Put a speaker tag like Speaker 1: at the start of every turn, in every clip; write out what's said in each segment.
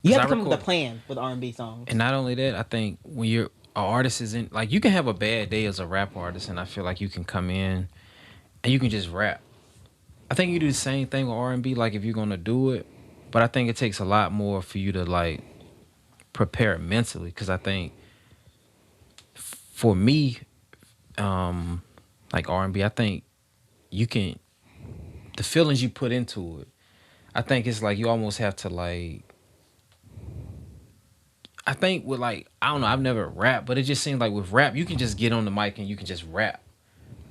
Speaker 1: You have to come up with a plan with R&B songs.
Speaker 2: And not only that, I think when you're an artist isn't like you can have a bad day as a rap artist, and I feel like you can come in and you can just rap. I think you do the same thing with R&B, like if you're gonna do it, but I think it takes a lot more for you to like prepare mentally, because I think for me, like R&B, I think you can the feelings you put into it. I think it's like you almost have to like. I think with like I don't know, I've never rapped, but it just seems like with rap you can just get on the mic and you can just rap.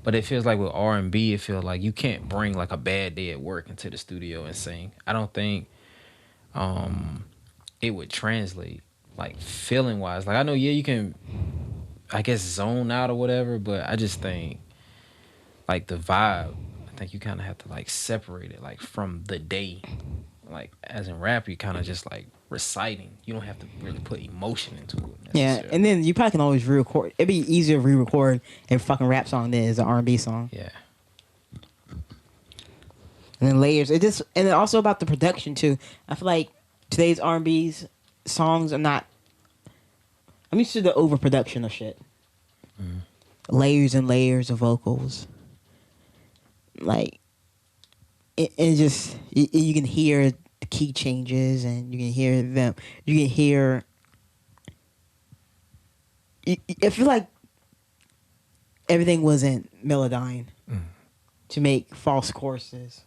Speaker 2: But it feels like with R&B, it feels like you can't bring like a bad day at work into the studio and sing. I don't think it would translate like feeling wise. Like I know, yeah, you can, I guess, zone out or whatever, but I just think like the vibe. I think you kind of have to like separate it like from the day. Like as in rap, you kind of just like reciting. You don't have to really put emotion into it.
Speaker 1: Yeah, and then you probably can always re-record. It'd be easier to re-record a fucking rap song than it is an R&B song.
Speaker 2: Yeah.
Speaker 1: And then layers. It just and then also about the production too. I feel like today's R&B's songs are not. I'm used to the overproduction of shit. Mm. Layers and layers of vocals. Like, it just you can hear the key changes and you can hear them. You can hear. I feel like everything wasn't melodyne to make false choruses.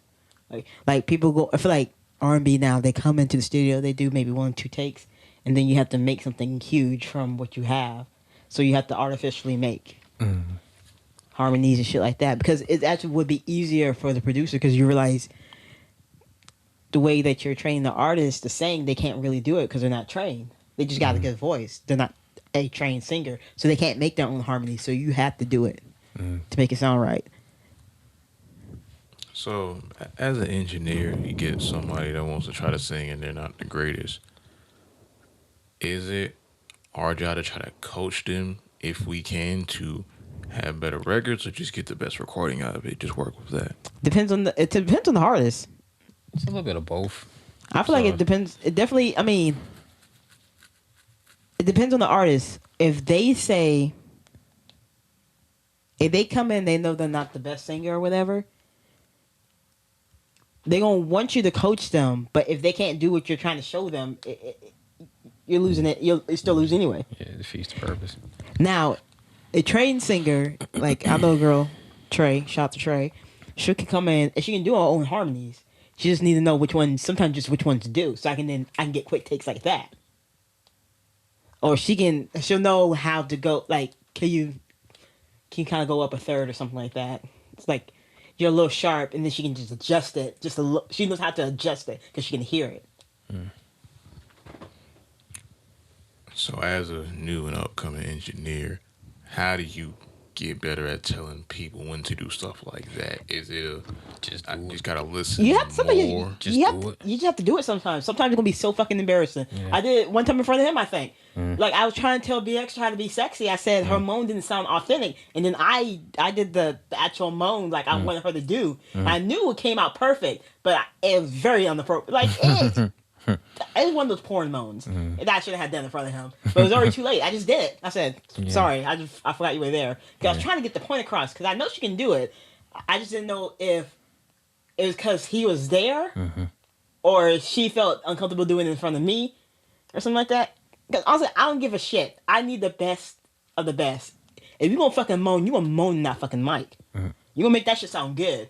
Speaker 1: Like people go. I feel like R&B now. They come into the studio. They do maybe 1 or 2 takes, and then you have to make something huge from what you have. So you have to artificially make harmonies and shit like that because it actually would be easier for the producer because you realize the way that you're training the artist to sing, they can't really do it because they're not trained. They just got a good voice. They're not a trained singer, so they can't make their own harmony. So you have to do it to make it sound right.
Speaker 3: So, as an engineer, you get somebody that wants to try to sing and they're not the greatest. Is it our job to try to coach them if we can to have better records, or just get the best recording out of it? Just work with that.
Speaker 1: It depends on the artist.
Speaker 2: It's a little bit of both.
Speaker 1: I feel like it depends. It definitely. I mean, it depends on the artist. If they come in, they know they're not the best singer or whatever. They're gonna want you to coach them, but if they can't do what you're trying to show them, you're losing it. You'll still lose anyway.
Speaker 2: Yeah, it defeats the purpose.
Speaker 1: Now, a trained singer, like I know a girl, Trey, shout out to Trey, she can come in and she can do her own harmonies. She just need to know which ones, sometimes just which ones to do, so I can get quick takes like that. Or she'll know how to go. Like, can you kind of go up a third or something like that? It's like you're a little sharp, and then she can just adjust it. She knows how to adjust it because she can hear it.
Speaker 3: So, as a new and upcoming engineer, how do you get better at telling people when to do stuff like that? Is it just gotta listen?
Speaker 1: You have
Speaker 3: more?
Speaker 1: You just have to do it sometimes. Sometimes it's gonna be so fucking embarrassing. Yeah. I did it one time in front of him, I think. Like I was trying to tell BX try to be sexy. I said her moan didn't sound authentic, and then I did the actual moan like I wanted her to do. I knew it came out perfect, but it was very inappropriate. Like it was one of those porn moans that I should have had done in front of him, but it was already too late. I just did it. I said, "Sorry, I forgot you were there." Because I was trying to get the point across. Because I know she can do it. I just didn't know if it was because he was there, or she felt uncomfortable doing it in front of me, or something like that. Because honestly, I don't give a shit. I need the best of the best. If you gonna fucking moan, you gonna moan in that fucking mic. You gonna make that shit sound good.